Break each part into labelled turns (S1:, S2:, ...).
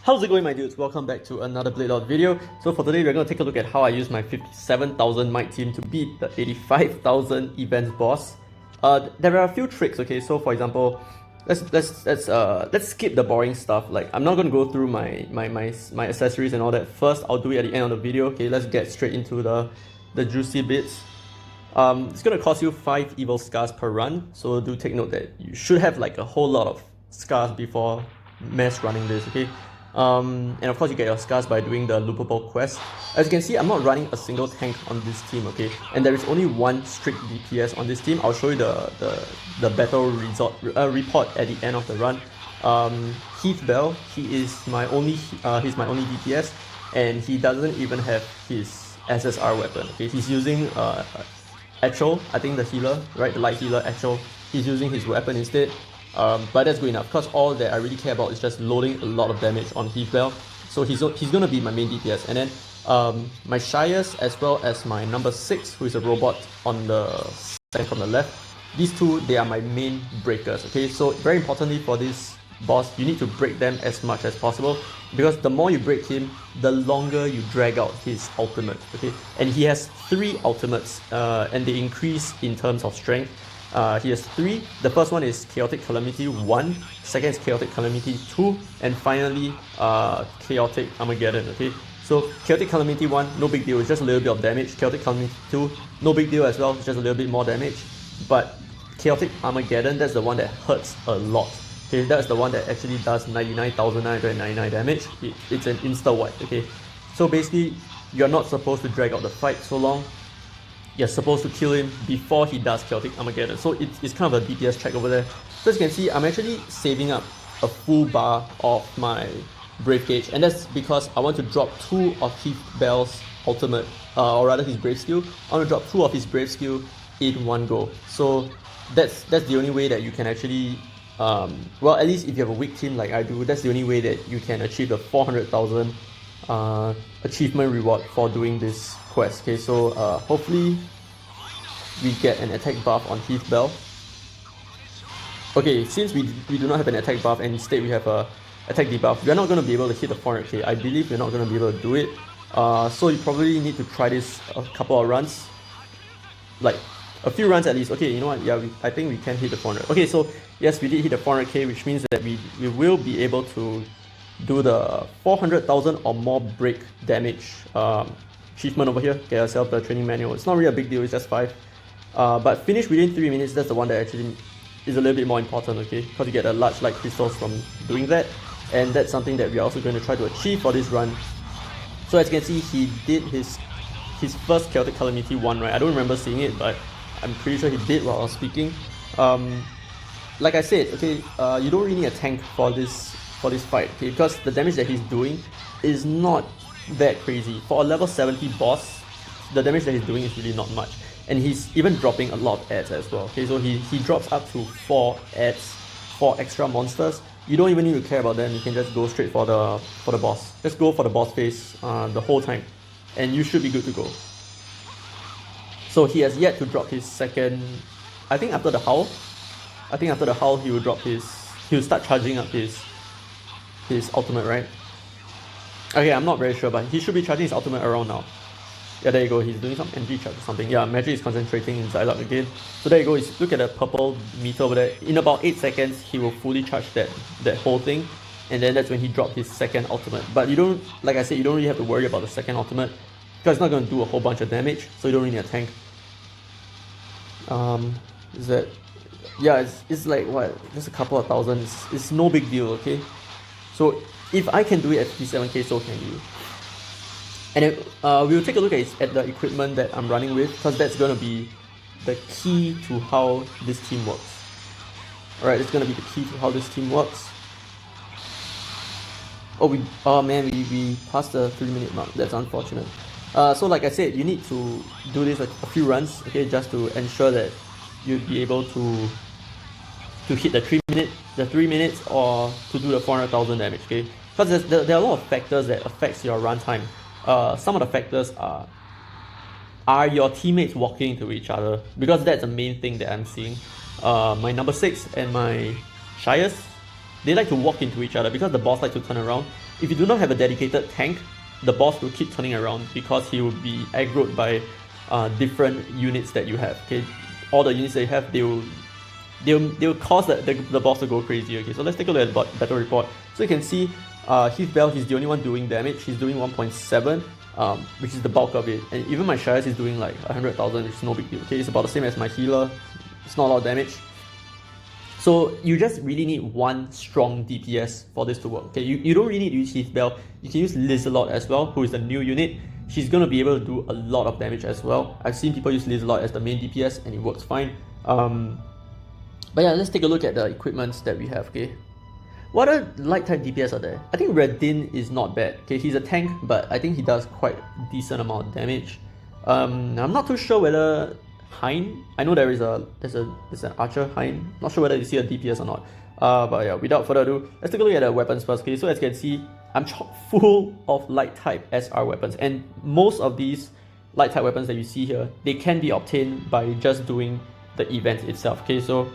S1: How's it going, my dudes? Welcome back to another Blade Out video. So for today, we're going to take a look at how I use my 57,000 might team to beat the 85,000 events boss. There are a few tricks, okay? So for example, let's skip the boring stuff. Like, I'm not going to go through my accessories and all that. First, I'll do it at the end of the video. Okay, let's get straight into the juicy bits. It's going to cost you 5 evil scars per run. So do take note that you should have like a whole lot of scars before mass running this, okay? And of course you get your scars by doing the loopable quest. As you can see, I'm not running a single tank on this team, okay? And there is only one strict DPS on this team. I'll show you the battle report at the end of the run. Heath Bell, he's my only DPS, and he doesn't even have his SSR weapon, okay? He's using Etchel, I think the healer, right? The light healer Etchel. He's using his weapon instead. But that's good enough, because all that I really care about is just loading a lot of damage on Heath Bell. So he's gonna be my main DPS. And then my Shias as well as my number 6, who is a robot on the side from the left. These two, they are my main breakers, okay? So very importantly for this boss, you need to break them as much as possible, because the more you break him, the longer you drag out his ultimate, okay? And he has 3 ultimates, and they increase in terms of strength. He has 3. The first one is Chaotic Calamity 1, second is Chaotic Calamity 2, and finally Chaotic Armageddon, okay? So Chaotic Calamity 1, no big deal, it's just a little bit of damage. Chaotic Calamity 2, no big deal as well, it's just a little bit more damage. But Chaotic Armageddon, that's the one that hurts a lot. Okay, that's the one that actually does 99,999 damage. It's an insta-wipe, okay? So basically, you're not supposed to drag out the fight so long. You're supposed to kill him before he does Chaotic Armageddon. So it's kind of a DPS check over there. So as you can see, I'm actually saving up a full bar of my Brave Gauge, and that's because I want to drop 2 of Heath Bell's ultimate, or rather his Brave skill. I want to drop 2 of his Brave skill in one go. So that's the only way that you can actually, well, at least if you have a weak team like I do, that's the only way that you can achieve the 400,000 achievement reward for doing this quest. Okay, so hopefully we get an attack buff on Heath Bell. Okay, since we do not have an attack buff and instead we have a attack debuff, we're not going to be able to hit the 400k. I believe we're not going to be able to do it. So you probably need to try this a couple of runs, like a few runs at least. Okay, you know what, yeah, I think we can hit the 400. Okay, so yes, we did hit the 400k, which means that we will be able to do the 400,000 or more break damage achievement over here. Get yourself the training manual. It's not really a big deal, it's just 5. But finish within 3 minutes, that's the one that actually is a little bit more important, okay? Because you get a large light crystals from doing that, and that's something that we are also going to try to achieve for this run. So as you can see, he did his first Chaotic Calamity 1, right? I don't remember seeing it, but I'm pretty sure he did while I was speaking. Like I said, okay, you don't really need a tank for this fight, okay? Because the damage that he's doing is not that crazy. For a level 70 boss, the damage that he's doing is really not much. And he's even dropping a lot of adds as well. Okay, so he drops up to 4 adds, 4 extra monsters. You don't even need to care about them, you can just go straight for the boss. Just go for the boss phase the whole time, and you should be good to go. So he has yet to drop his second, I think after the Howl. I think after the Howl he will start charging up his ultimate, right? Okay, I'm not very sure, but he should be charging his ultimate around now. Yeah, there you go, he's doing some energy charge or something. Yeah, magic is concentrating in Zylarg again. So there you go, look at the purple meter over there. In about 8 seconds, he will fully charge that whole thing. And then that's when he dropped his second ultimate. But you don't, like I said, you don't really have to worry about the second ultimate, because it's not going to do a whole bunch of damage, so you don't really need a tank. Is that... Yeah, it's like, what, just a couple of thousand. It's no big deal, okay? So if I can do it at 57k, so can you. And then, we'll take a look at the equipment that I'm running with, because that's going to be the key to how this team works. Alright, it's going to be the key to how this team works. Oh man, we passed the 3-minute mark. That's unfortunate. So like I said, you need to do this a few runs, okay, just to ensure that you'd be able to hit the 3 minutes or to do the 400,000 damage, okay? Because there are a lot of factors that affects your runtime. Some of the factors are your teammates walking into each other, because that's the main thing that I'm seeing. My number 6 and my Shias, they like to walk into each other because the boss likes to turn around. If you do not have a dedicated tank, the boss will keep turning around because he will be aggroed by different units that you have. Okay, all the units that you have, they'll cause the boss to go crazy. Okay, so let's take a look at the battle report. So you can see Heath Bell, he's the only one doing damage. He's doing 1.7, which is the bulk of it. And even my Shires is doing like 100,000, which is no big deal. Okay, it's about the same as my healer. It's not a lot of damage. So you just really need one strong DPS for this to work. Okay, you don't really need to use Heath Bell. You can use Zylarg as well, who is the new unit. She's gonna be able to do a lot of damage as well. I've seen people use Zylarg as the main DPS and it works fine. But yeah, let's take a look at the equipments that we have. Okay, what other light type DPS are there? I think Redin is not bad. Okay, he's a tank, but I think he does quite a decent amount of damage. I'm not too sure whether Hein, I know there's an archer Hein. Not sure whether you see a DPS or not. But yeah, without further ado, let's take a look at the weapons first. Okay, so as you can see, I'm chock full of light type SR weapons, and most of these light type weapons that you see here, they can be obtained by just doing the event itself. Okay, so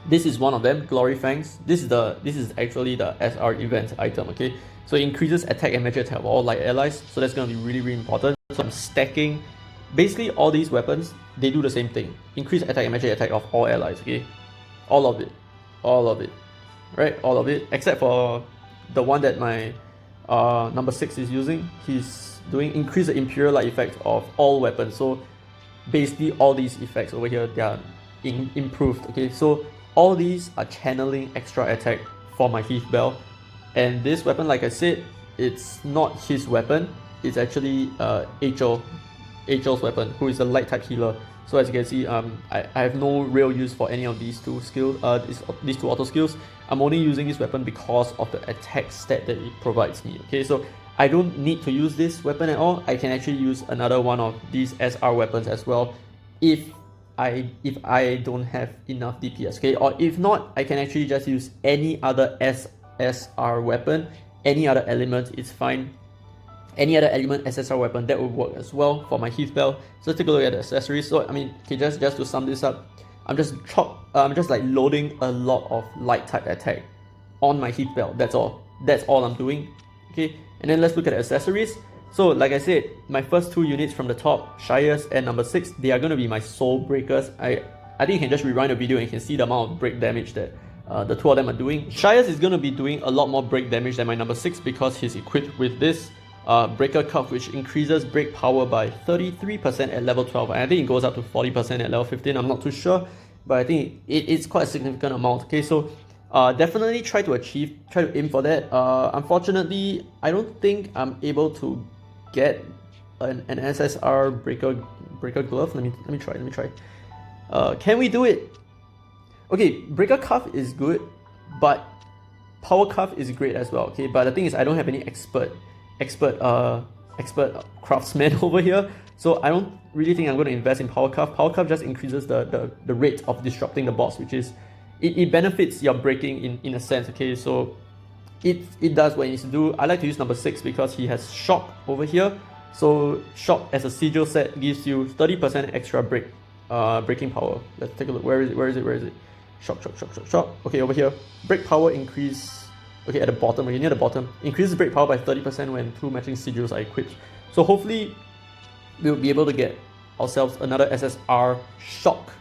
S1: this is one of them, Glory Fangs. This is actually the SR event item. Okay, so it increases attack and magic attack of all light allies. So that's gonna be really important. So I'm stacking. Basically, all these weapons, they do the same thing. Increase attack and magic attack of all allies, okay? All of it. Right? All of it. Except for the one that my number 6 is using. He's doing increase the Imperial Light effect of all weapons. So basically, all these effects over here, they are improved, okay? So all these are channeling extra attack for my Heath Bell. And this weapon, like I said, it's not his weapon. It's actually HL's weapon, who is a light type healer. So as you can see, I have no real use for any of these two skills, these two auto skills. I'm only using this weapon because of the attack stat that it provides me. Okay, so I don't need to use this weapon at all. I can actually use another one of these SR weapons as well if I don't have enough DPS. Okay, or if not, I can actually just use any other SSR weapon, any other element, it's fine. Any other element SSR weapon, that would work as well for my Heath Bell. So let's take a look at the accessories. So I mean, okay, just to sum this up, I'm just like loading a lot of light type attack on my Heath Bell. That's all I'm doing. Okay, and then let's look at the accessories. So like I said, my first two units from the top, Shires and number 6, they are going to be my soul breakers. I think you can just rewind the video and you can see the amount of break damage that the two of them are doing. Shires is going to be doing a lot more break damage than my number 6 because he's equipped with this breaker cuff, which increases break power by 33% at level 12, and I think it goes up to 40% at level 15. I'm not too sure, but I think it's quite a significant amount. Okay, so definitely try to aim for that. Unfortunately, I don't think I'm able to get an SSR breaker glove. Let me try. Can we do it? Okay, breaker cuff is good, but power cuff is great as well. Okay, but the thing is, I don't have any expert craftsman over here, so I don't really think I'm going to invest in power cuff. Power cuff just increases the rate of disrupting the boss, which is it benefits your breaking in a sense. Okay, so it does what it needs to do. I like to use number 6 because he has shock over here. So shock as a sigil set gives you 30% extra breaking power. Let's take a look. Where is it? Shock. Okay, over here, break power increase. Okay, at the bottom, okay, near the bottom, increases break power by 30% when 2 matching sigils are equipped. So hopefully we'll be able to get ourselves another SSR shock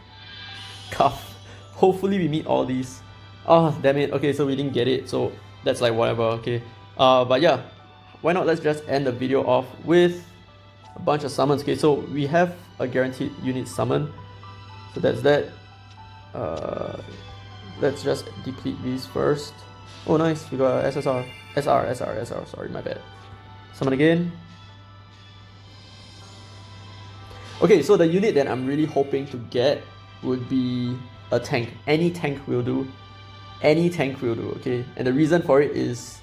S1: cuff. Hopefully we meet all these. Oh, damn it. Okay, so we didn't get it, so that's like whatever. Okay, but yeah, why not let's just end the video off with a bunch of summons. Okay, so we have a guaranteed unit summon, so that's that. Let's just deplete these first. Oh nice, we got SSR. SR, sorry, my bad. Summon again. Okay, so the unit that I'm really hoping to get would be a tank. Any tank will do. Okay? And the reason for it is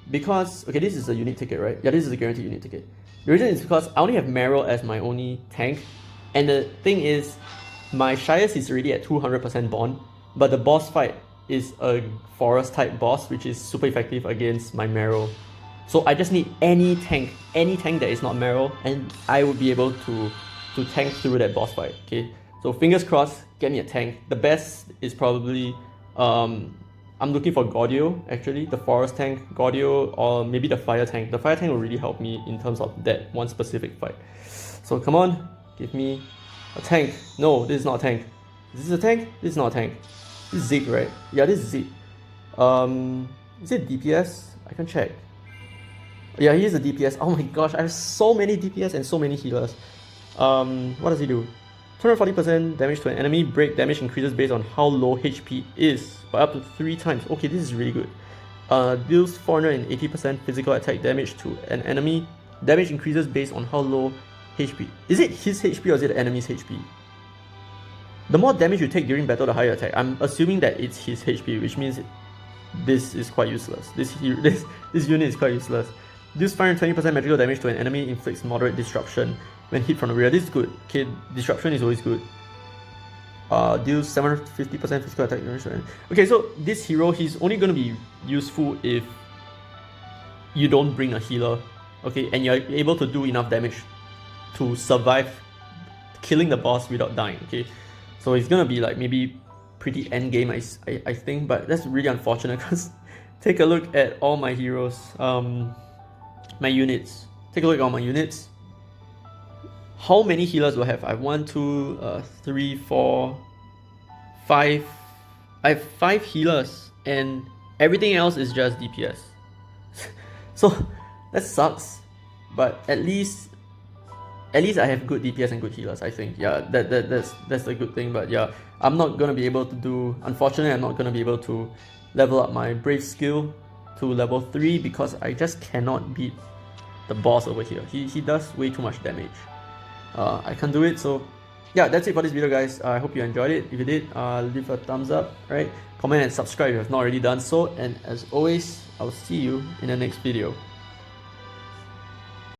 S1: because, okay, this is a unit ticket, right? Yeah, this is a guaranteed unit ticket. The reason is because I only have Meryl as my only tank, and the thing is, my Shires is already at 200% bond, but the boss fight is a forest type boss, which is super effective against my Meryl. So I just need any tank that is not Meryl, and I will be able to tank through that boss fight. Okay, so fingers crossed, get me a tank. The best is probably I'm looking for Gaudio, actually, the forest tank, Gaudio, or maybe the fire tank. The fire tank will really help me in terms of that one specific fight. So come on, give me a tank. No, this is not a tank. Is this a tank? This is not a tank. This is Zig, right? Yeah, this is Zig. Is it DPS? I can check. Yeah, he is a DPS. Oh my gosh, I have so many DPS and so many healers. What does he do? 240% damage to an enemy. Break damage increases based on how low HP is by up to 3 times. Okay, this is really good. Deals 480% physical attack damage to an enemy. Damage increases based on how low HP. Is it his HP or is it the enemy's HP? The more damage you take during battle, the higher attack. I'm assuming that it's his HP, which means this is quite useless. This unit is quite useless. Deals 520% magical damage to an enemy, inflicts moderate disruption when hit from the rear. This is good. Okay, disruption is always good. Deals 750% physical attack damage. Okay, so this hero, he's only going to be useful if you don't bring a healer, okay, and you're able to do enough damage to survive killing the boss without dying, okay. So it's gonna be like maybe pretty end game, I think, but that's really unfortunate because take a look at all my heroes, my units. Take a look at all my units. How many healers do I have? I have 1, 2, 3, 4, 5. I have 5 healers and everything else is just DPS. So that sucks, but at least I have good DPS and good healers, I think. Yeah, that's a good thing. But yeah, I'm not gonna be able to do, unfortunately, I'm not gonna be able to level up my Brave skill to level 3 because I just cannot beat the boss over here. He does way too much damage. I can't do it. So yeah, that's it for this video, guys. I hope you enjoyed it. If you did, leave a thumbs up, right? Comment and subscribe if you have not already done so. And as always, I'll see you in the next video.